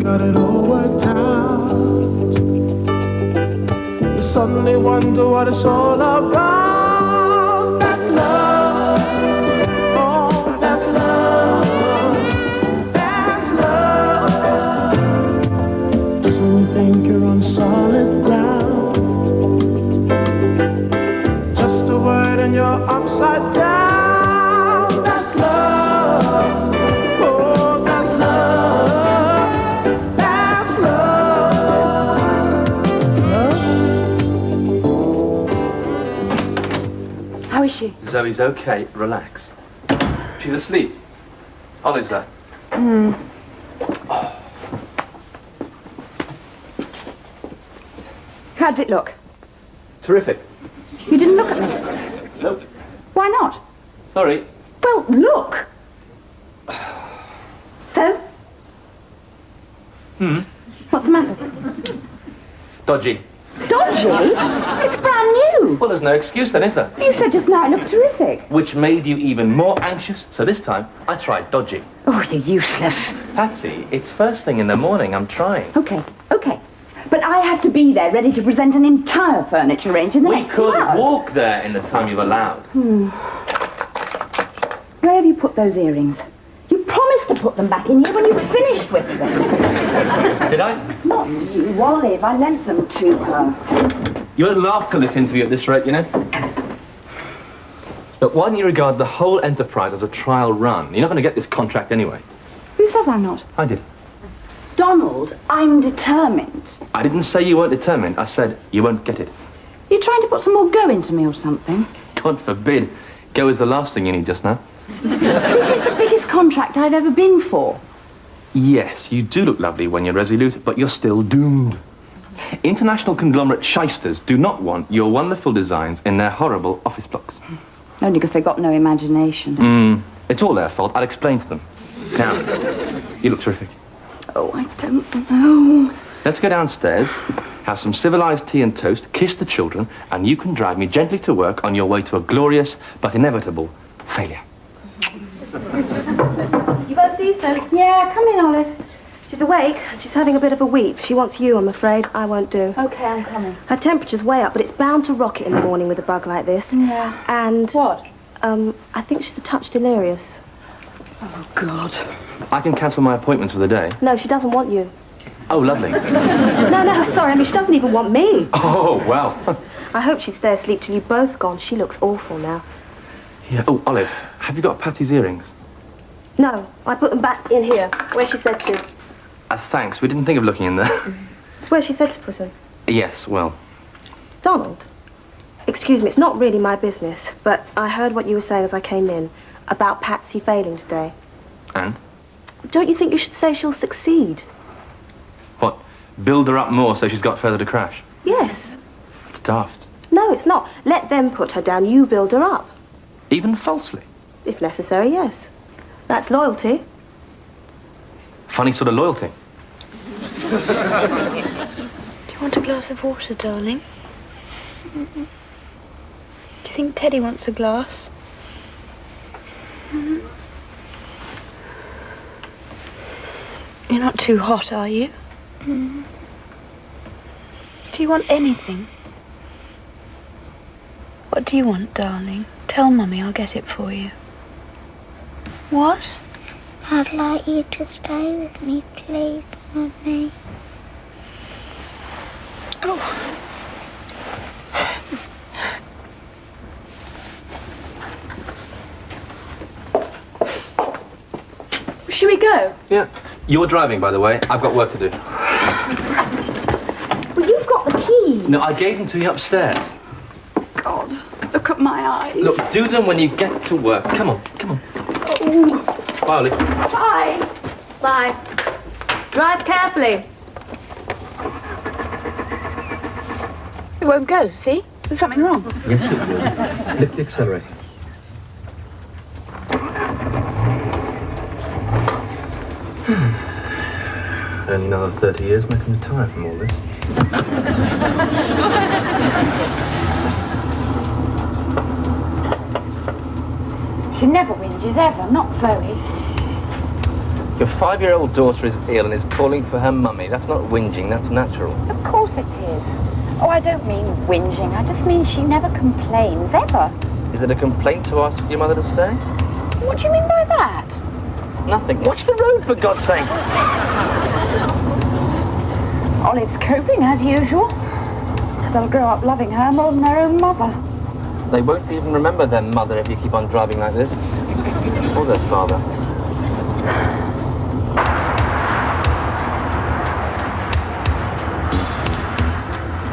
got it all worked out. You suddenly wonder what it's all about. That's love. Oh, that's love. That's love. Just when you think you're on solid ground, just a word and you're upside down. That's love. Oh, that's love. That's love. That's love. How is she? Zoe's okay. Relax. She's asleep. Olive's there. How does it look? Terrific. You didn't look at me. Nope. Why not? Sorry. Well, look. So? What's the matter? Dodgy. Dodgy? It's brand new. Well, there's no excuse then, is there? You said just now it looked terrific. Which made you even more anxious, so this time I tried dodgy. Oh, you're useless. Patsy, it's first thing in the morning. I'm trying. Okay. But I have to be there ready to present an entire furniture range in the We next could 2 hours. walk there in the time you've allowed. Where have you put those earrings? You promised to put them back in here when you finished with them. Did I? Not you, Olive. I lent them to her. You won't last till this interview at this rate, you know. But why don't you regard the whole enterprise as a trial run? You're not going to get this contract anyway. Who says I'm not? I did. Donald, I'm determined. I didn't say you weren't determined. I said you won't get it. You're trying to put some more go into me or something? God forbid. Go is the last thing you need just now. This is the biggest contract I've ever been for. Yes, you do look lovely when you're resolute, but you're still doomed. International conglomerate shysters do not want your wonderful designs in their horrible office blocks. Only because they've got no imagination. It's all their fault. I'll explain to them. Now, you look terrific. Oh, I don't know. Let's go downstairs, have some civilized tea and toast, kiss the children, and you can drive me gently to work on your way to a glorious but inevitable failure. You both decent? Yeah, come in, Olive. She's awake. She's having a bit of a weep. She wants you, I'm afraid. I won't do. Okay, I'm coming. Her temperature's way up, but it's bound to rocket in the morning with a bug like this. Yeah. And... What? I think she's a touch delirious. Oh, God. I can cancel my appointments for the day. No, she doesn't want you. Oh, lovely. No, sorry. I mean, she doesn't even want me. Oh, well. I hope she stays asleep till you've both gone. She looks awful now. Yeah. Oh, Olive, have you got Patty's earrings? No, I put them back in here, where she said to. Thanks. We didn't think of looking in there. It's where she said to put them. Yes, well. Donald, excuse me, it's not really my business, but I heard what you were saying as I came in about Patsy failing today. And? Don't you think you should say she'll succeed? What? Build her up more so she's got further to crash? Yes. It's daft. No, it's not. Let them put her down. You build her up. Even falsely? If necessary, yes. That's loyalty. Funny sort of loyalty. Do you want a glass of water, darling? Do you think Teddy wants a glass? You're not too hot, are you? Do you want anything? What do you want, darling? Tell Mummy, I'll get it for you. What? I'd like you to stay with me, please, Mummy. Oh. Should we go? Yeah. You're driving, by the way. I've got work to do. Well, you've got the keys. No, I gave them to you upstairs. God, look at my eyes. Look, do them when you get to work. Come on, come on. Oh. Bye, Ollie. Bye. Bye. Drive carefully. It won't go, see? There's something wrong. Yes, it will. Lift the accelerator. Only another 30 years and I can retire from all this. She never whinges, ever. Not Zoe. Your 5-year-old daughter is ill and is calling for her mummy. That's not whinging, that's natural. Of course it is. Oh, I don't mean whinging. I just mean she never complains, ever. Is it a complaint to ask your mother to stay? What do you mean by that? Nothing. Watch the road, for God's sake. Olive's coping as usual. They'll grow up loving her more than their own mother. They won't even remember their mother if you keep on driving like this. Or their father.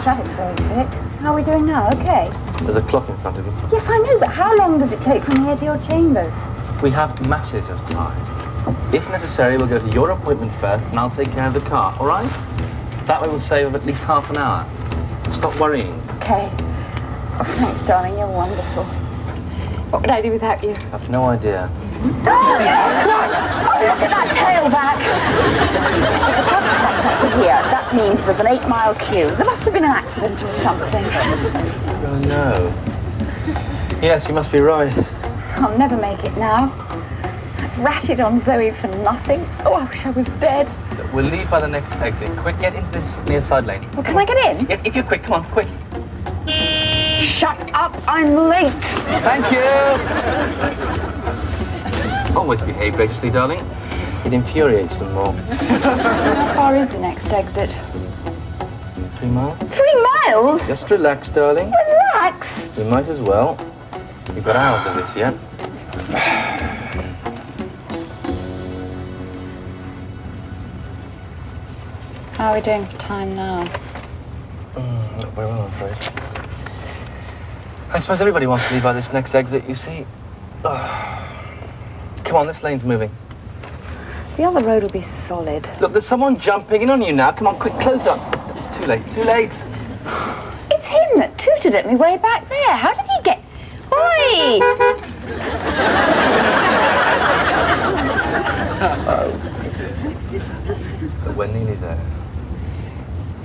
Traffic's very thick. How are we doing now? Okay. There's a clock in front of you. Yes, I know, but how long does it take from here to your chambers? We have masses of time. If necessary, we'll go to your appointment first and I'll take care of the car, all right? That way we'll save at least half an hour. Stop worrying. Okay. Oh, thanks, darling. You're wonderful. What would I do without you? I've no idea. Oh, look at that tailback. If the traffic's backed up to here, that means there's an 8-mile queue. There must have been an accident or something. Oh, no. Yes, you must be right. I'll never make it now. I've ratted on Zoe for nothing. Oh, I wish I was dead. Look, we'll leave by the next exit. Quick, get into this near side lane. Well, can I get in? Yeah, if you're quick, come on, quick. Shut up, I'm late. Thank you. Always behave graciously, darling. It infuriates them more. How far is the next exit? 3 miles? 3 miles? Just relax, darling. Relax. We might as well. We've got hours of this yet. How are we doing for time now? Not very well, I'm afraid. I suppose everybody wants to leave by this next exit, you see. Come on, this lane's moving. The other road will be solid. Look, there's someone jumping in on you now. Come on, quick, close up. It's too late, too late. It's him that tooted at me way back there. How did he get... Oi! But we're nearly there.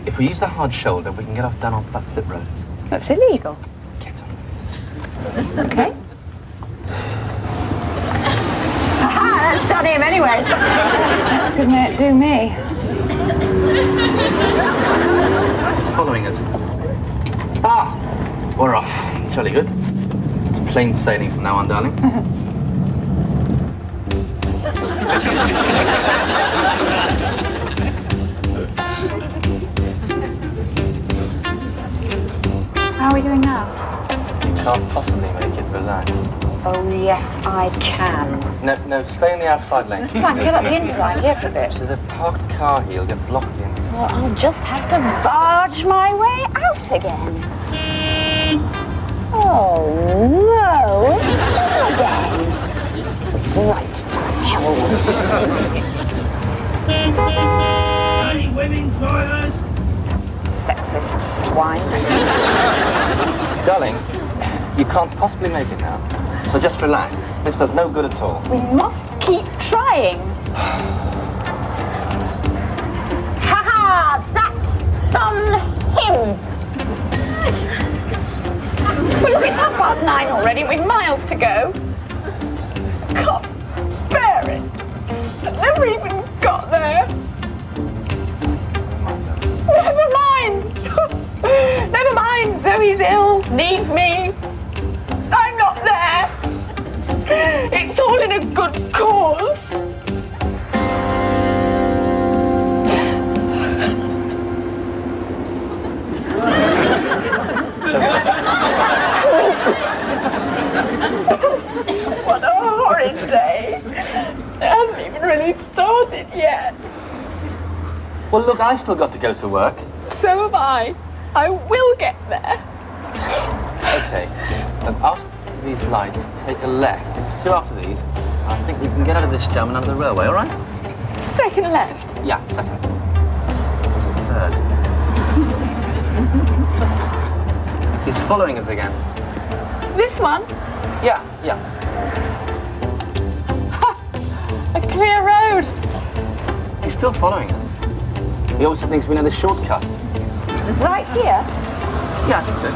If we use the hard shoulder, we can get off down onto that slip road. That's illegal. Get on. Okay. Aha, that's done him anyway. Couldn't it do me? It's following us. Ah! We're off. Jolly good. It's plain sailing from now on, darling. How are we doing now? You can't possibly make it. Relax. Oh, yes, I can. No, stay in the outside lane. I can get up the inside here for a bit. There's a parked car here. You'll get blocked in. Well, I'll just have to barge my way out again. Oh, no, it's me again. Right to hell. Any women drivers? Sexist swine. Darling, you can't possibly make it now. So just relax. This does no good at all. We must keep trying. Ha-ha! That's on him. Well, look, it's 9:30 already. We've miles to go. Can't bear it. I've never even got there. Never mind. Never mind. Zoe's ill. Needs me. I'm not there. It's all in a good cause. What a horrid day. It hasn't even really started yet. Well, look, I've still got to go to work. So have I. I will get there. Okay. And after these lights, take a left. It's 2 after these. I think we can get out of this jam and under the railway, all right? Second left. Yeah, second. Third. He's following us again. This one. Yeah. A clear road. He's still following us. He obviously thinks we know the shortcut. Right here. Yeah, I think so.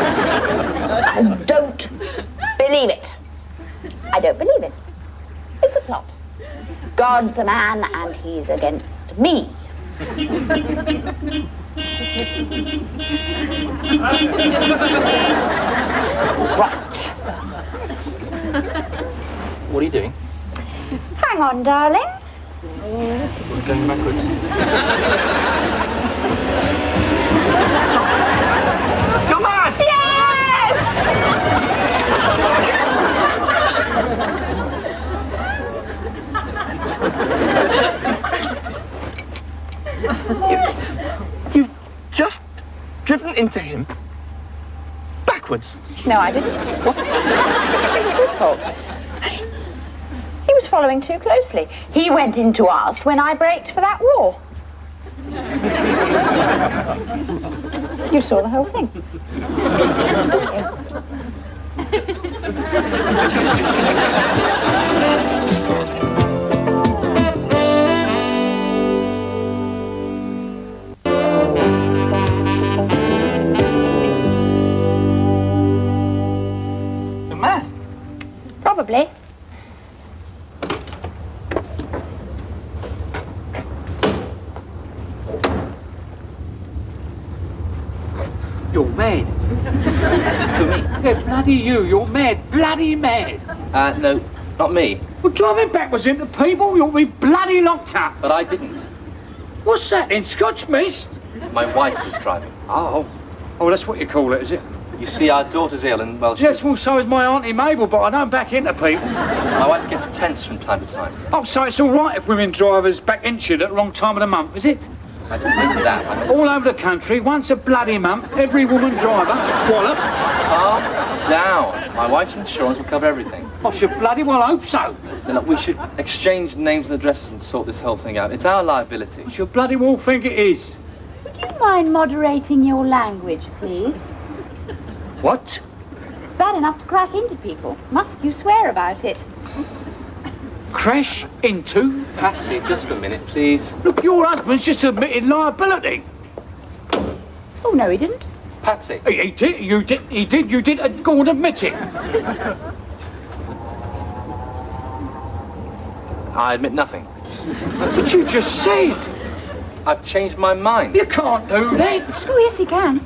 I don't believe it. I don't believe it. It's a plot. God's a man and he's against me. Right. What are you doing? Hang on, darling. We're going backwards. Come on! You've just driven into him backwards. No, I didn't. What? It was his fault. He was following too closely. He went into us when I braked for that wall. You saw the whole thing. You're mad. Probably. You're mad. Who, me? Yeah, bloody you. You're mad. Bloody mad. No, not me. Well, driving backwards into people, you'll be bloody locked up. But I didn't. What's that in Scotch mist? My wife was driving. Oh, that's what you call it, is it? You see, our daughter's ill and, well, Yes, well, so is my Auntie Mabel, but I don't back into people. my wife gets tense from time to time. Oh, so it's all right if women drivers back into you at the wrong time of the month, is it? I didn't mean that. I meant All over the country, once a bloody month, every woman driver, wallop. calm down. My wife's insurance will cover everything. I should bloody well hope so. Then look, we should exchange names and addresses and sort this whole thing out. It's our liability. I should bloody well think it is. Would you mind moderating your language, please? What? It's bad enough to crash into people. Must you swear about it? Crash into? Patsy, just a minute, please. Look, your husband's just admitted liability. Oh, no, he didn't. Patsy. He did, you did, he did, you did. Go and admit it. I admit nothing. But you just said. I've changed my mind. You can't do that. Oh, yes, he can.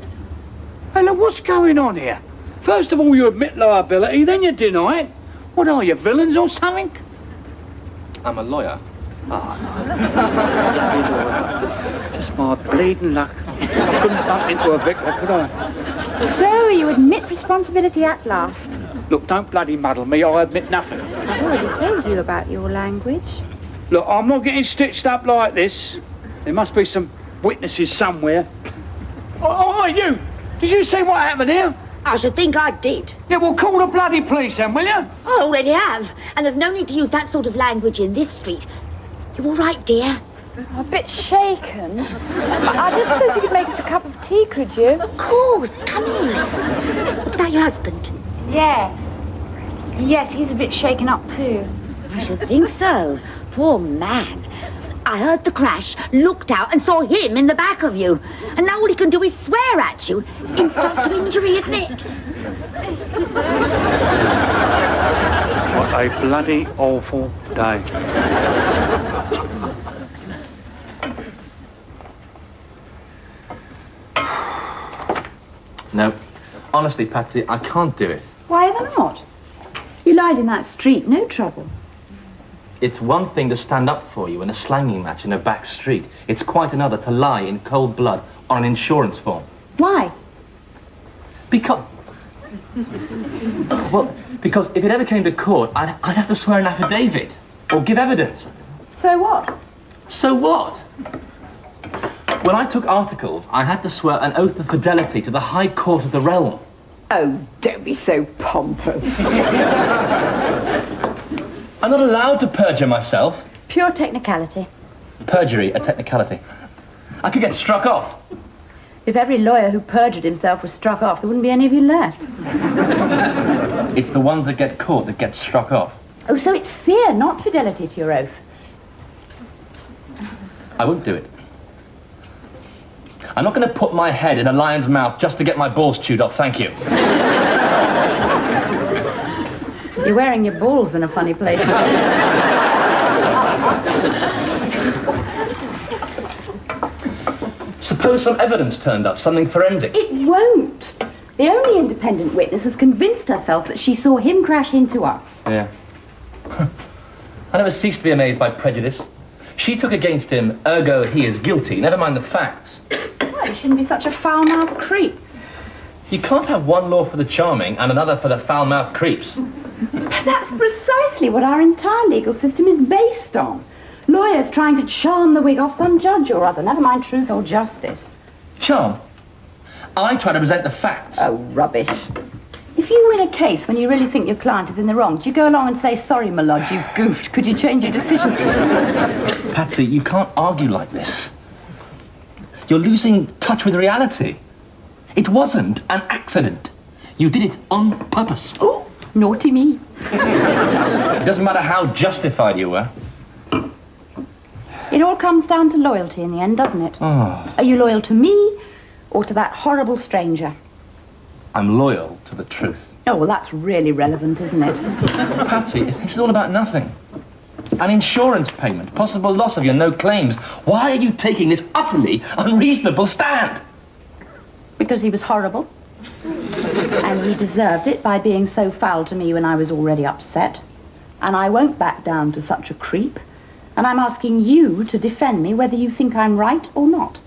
Hey, look, what's going on here? First of all, you admit liability, then you deny it. What are you, villains or something? I'm a lawyer. Just my bleeding luck. I couldn't bump into a vicar, could I? So you admit responsibility at last. Look, don't bloody muddle me. I admit nothing. I've already told you about your language. Look, I'm not getting stitched up like this. There must be some witnesses somewhere. Oh, you! Did you see what happened here? I should think I did. Yeah, well, call the bloody police then, will you? I already have. And there's no need to use that sort of language in this street. You all right, dear? A bit shaken. I did suppose you could make us a cup of tea, could you? Of course. Come in. What about your husband? Yes. Yes, he's a bit shaken up too. I should think so. Poor man. I heard the crash, looked out and saw him in the back of you. And now all he can do is swear at you. Insult to injury, isn't it? What a bloody awful day. No. Honestly, Patsy, I can't do it. Why ever not? You lied in that street, no trouble. It's one thing to stand up for you in a slanging match in a back street. It's quite another to lie in cold blood on an insurance form. Why? Because if it ever came to court, I'd have to swear an affidavit or give evidence. So what? So what? When I took articles, I had to swear an oath of fidelity to the High Court of the realm. Oh, don't be so pompous. I'm not allowed to perjure myself. Pure technicality. Perjury, a technicality. I could get struck off. If every lawyer who perjured himself was struck off, there wouldn't be any of you left. It's the ones that get caught that get struck off. Oh, so it's fear, not fidelity to your oath. I won't do it. I'm not going to put my head in a lion's mouth just to get my balls chewed off, thank you. You're wearing your balls in a funny place. Suppose some evidence turned up, something forensic. It won't. The only independent witness has convinced herself that she saw him crash into us. Yeah. I never cease to be amazed by prejudice. She took against him, ergo he is guilty, never mind the facts. Well, you shouldn't be such a foul-mouthed creep. You can't have one law for the charming and another for the foul-mouthed creeps. But that's precisely what our entire legal system is based on. Lawyers trying to charm the wig off some judge or other, never mind truth or justice. Charm? I try to present the facts. Oh, rubbish. If you win a case when you really think your client is in the wrong, do you go along and say, sorry, my lord, you've goofed. Could you change your decision, please? Patsy, you can't argue like this. You're losing touch with reality. It wasn't an accident. You did it on purpose. Oh, naughty me. It doesn't matter how justified you were. It all comes down to loyalty in the end, doesn't it? Oh. Are you loyal to me or to that horrible stranger? I'm loyal to the truth. Oh, well, that's really relevant, isn't it? Patsy, this is all about nothing. An insurance payment, possible loss of your no claims. Why are you taking this utterly unreasonable stand? Because he was horrible. And he deserved it by being so foul to me when I was already upset. And I won't back down to such a creep. And I'm asking you to defend me whether you think I'm right or not.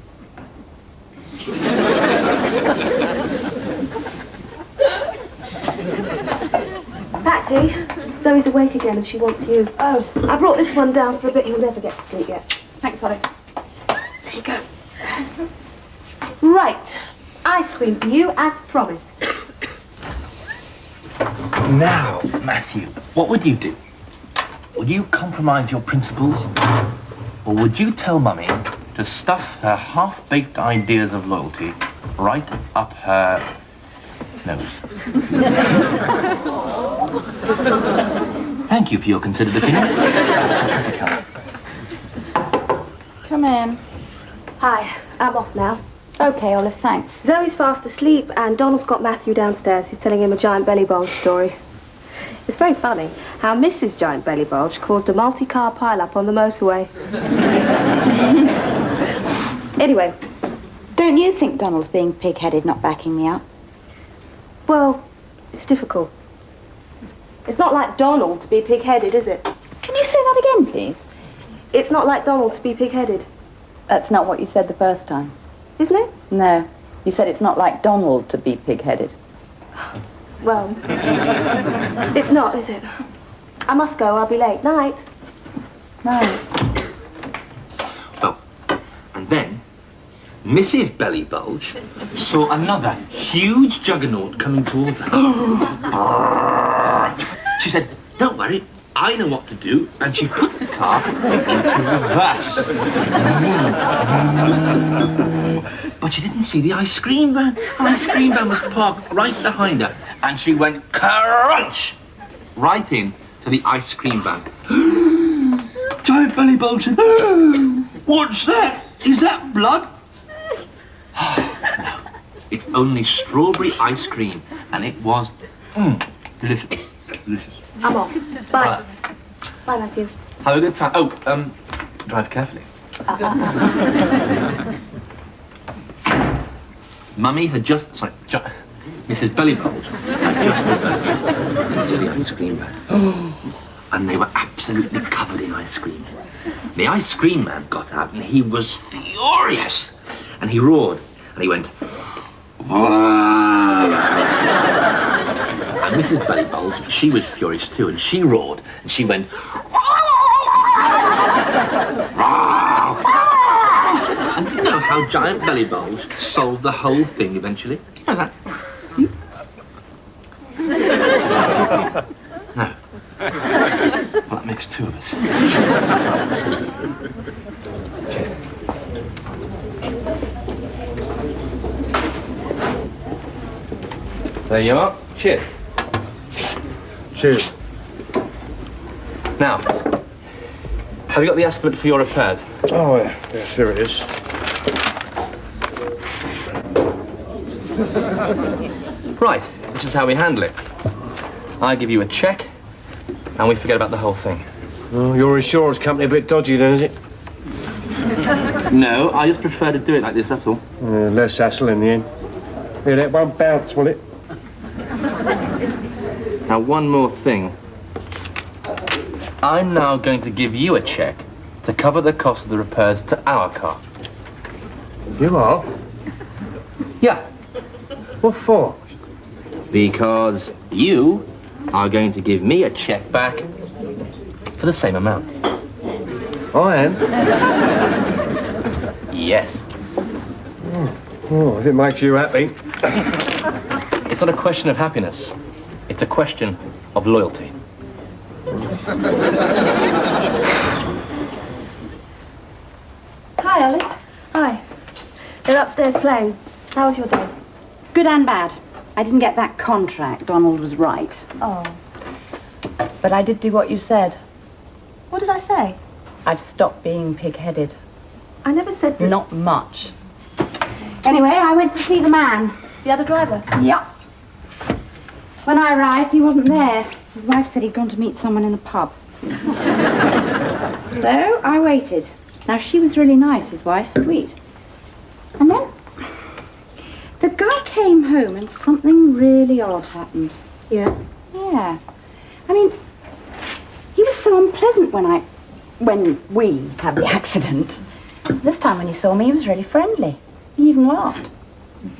Patsy, Zoe's awake again and she wants you. Oh, I brought this one down for a bit. He'll never get to sleep yet. thanks, Ollie. There you go. Right. Ice cream for you, as promised. Now, Matthew, what would you do? Would you compromise your principles? Or would you tell Mummy to stuff her half-baked ideas of loyalty right up her nose? Thank you for your considered opinion. Terrific help. Come in. Hi, I'm off now. Okay, Olive, thanks. Zoe's fast asleep and Donald's got Matthew downstairs. He's telling him a giant belly bulge story. It's very funny how Mrs. Giant Belly Bulge caused a multi-car pile-up on the motorway. Anyway. Don't you think Donald's being pig-headed, not backing me up? Well, it's difficult. It's not like Donald to be pig-headed, is it? Can you say that again, please? It's not like Donald to be pig-headed. That's not what you said the first time. Isn't it? No. You said it's not like Donald to be pig-headed. Well, it's not, is it? I must go. I'll be late. Night. Night. Oh, and then Mrs. Belly Bulge saw another huge juggernaut coming towards her. She said, "Don't worry, I know what to do," and she put the car into reverse. But she didn't see the ice cream van. The ice cream van was parked right behind her, and she went crunch right in to the ice cream van. Giant Belly Bulge said, "What's that? Is that blood?" No, it's only strawberry ice cream, and it was delicious. Delicious. I'm off. Bye. Bye, Matthew. Have a good time. Oh, drive carefully. Mummy had just, Mrs. Belly Bulge had just returned to the ice cream van. And they were absolutely covered in ice cream. The ice cream man got out and he was furious. And he roared and he went, "Whoa!" And Mrs. Belly Bulge, she was furious too, and she roared and she went, and you know how Giant Belly Bulge solved the whole thing eventually? You know that? No. Well, that makes two of us. There you are. Cheers. Cheers. Now, have you got the estimate for your repairs? Oh, yeah. Yes, here it is. Right, this is how we handle it. I give you a cheque, and we forget about the whole thing. Oh, your insurance company a bit dodgy then, is it? No, I just prefer to do it like this, that's all. Less hassle in the end. Yeah, that won't bounce, will it? Now, one more thing. I'm now going to give you a cheque to cover the cost of the repairs to our car. You are? Yeah, What for? because you are going to give me a cheque back for the same amount. I am? Yes. Oh, if it makes you happy. It's not a question of happiness. It's a question of loyalty. Hi, Olive. Hi. They're upstairs playing. How was your day? Good and bad. I didn't get that contract. Donald was right. Oh. But I did do what you said. What did I say? I've stopped being pig-headed. I never said that. Not much. Anyway, I went to see the man. The other driver? Yup. When I arrived, he wasn't there. His wife said he'd gone to meet someone in a pub. So I waited. Now, she was really nice, his wife, sweet. And then the guy came home and something really odd happened. Yeah. Yeah. I mean, he was so unpleasant when we had the accident. This time when he saw me, he was really friendly. He even laughed.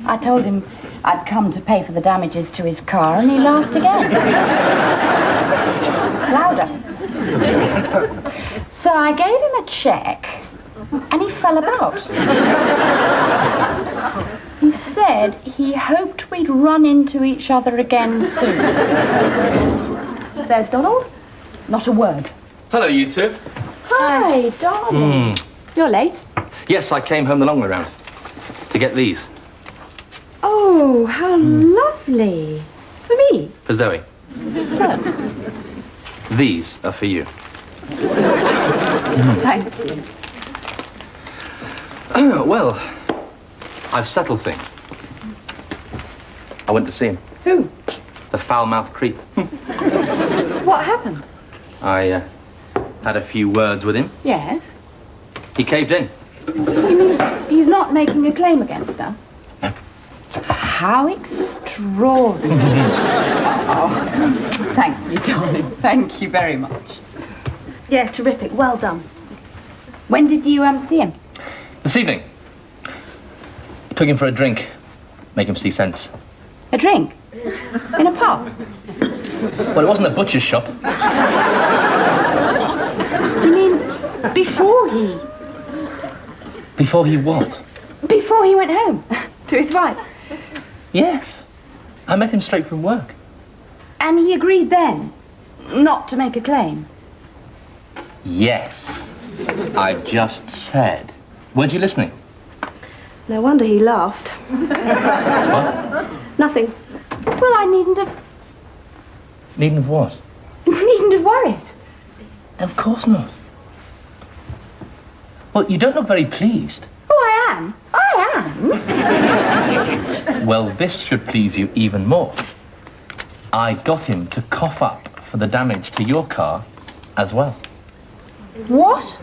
I told him I'd come to pay for the damages to his car, and he laughed again. Louder. So I gave him a cheque, and he fell about. He said he hoped we'd run into each other again soon. There's Donald. Not a word. Hello, you two. Hi, darling. You're late. Yes, I came home the long way round to get these Oh, how lovely. For me? for Zoe. These are for you. Thank you. Well, I've settled things. I went to see him. Who? The foul-mouthed creep. What happened? I had a few words with him. Yes. He caved in. You mean he's not making a claim against us? How extraordinary. Oh, thank you, darling. Thank you very much. Yeah, terrific. Well done. When did you see him? This evening. Took him for a drink. Make him see sense. A drink? In a pub? Well, it wasn't a butcher's shop. You mean before he... Before he what? Before he went home to his wife? Yes. I met him straight from work. And he agreed then not to make a claim? Yes. I just said. Weren't you listening? No wonder he laughed. What? Nothing. Well, I needn't have... Needn't have what? Needn't have worried. Of course not. Well, you don't look very pleased. Oh, I am. I am. Well, this should please you even more. I got him to cough up for the damage to your car as well. What?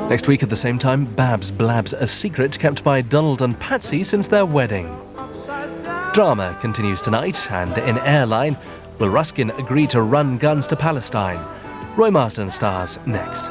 Next week at the same time, Babs blabs a secret kept by Donald and Patsy since their wedding. Drama continues tonight, and in Airline, will Ruskin agree to run guns to Palestine? Roy Marsden stars next.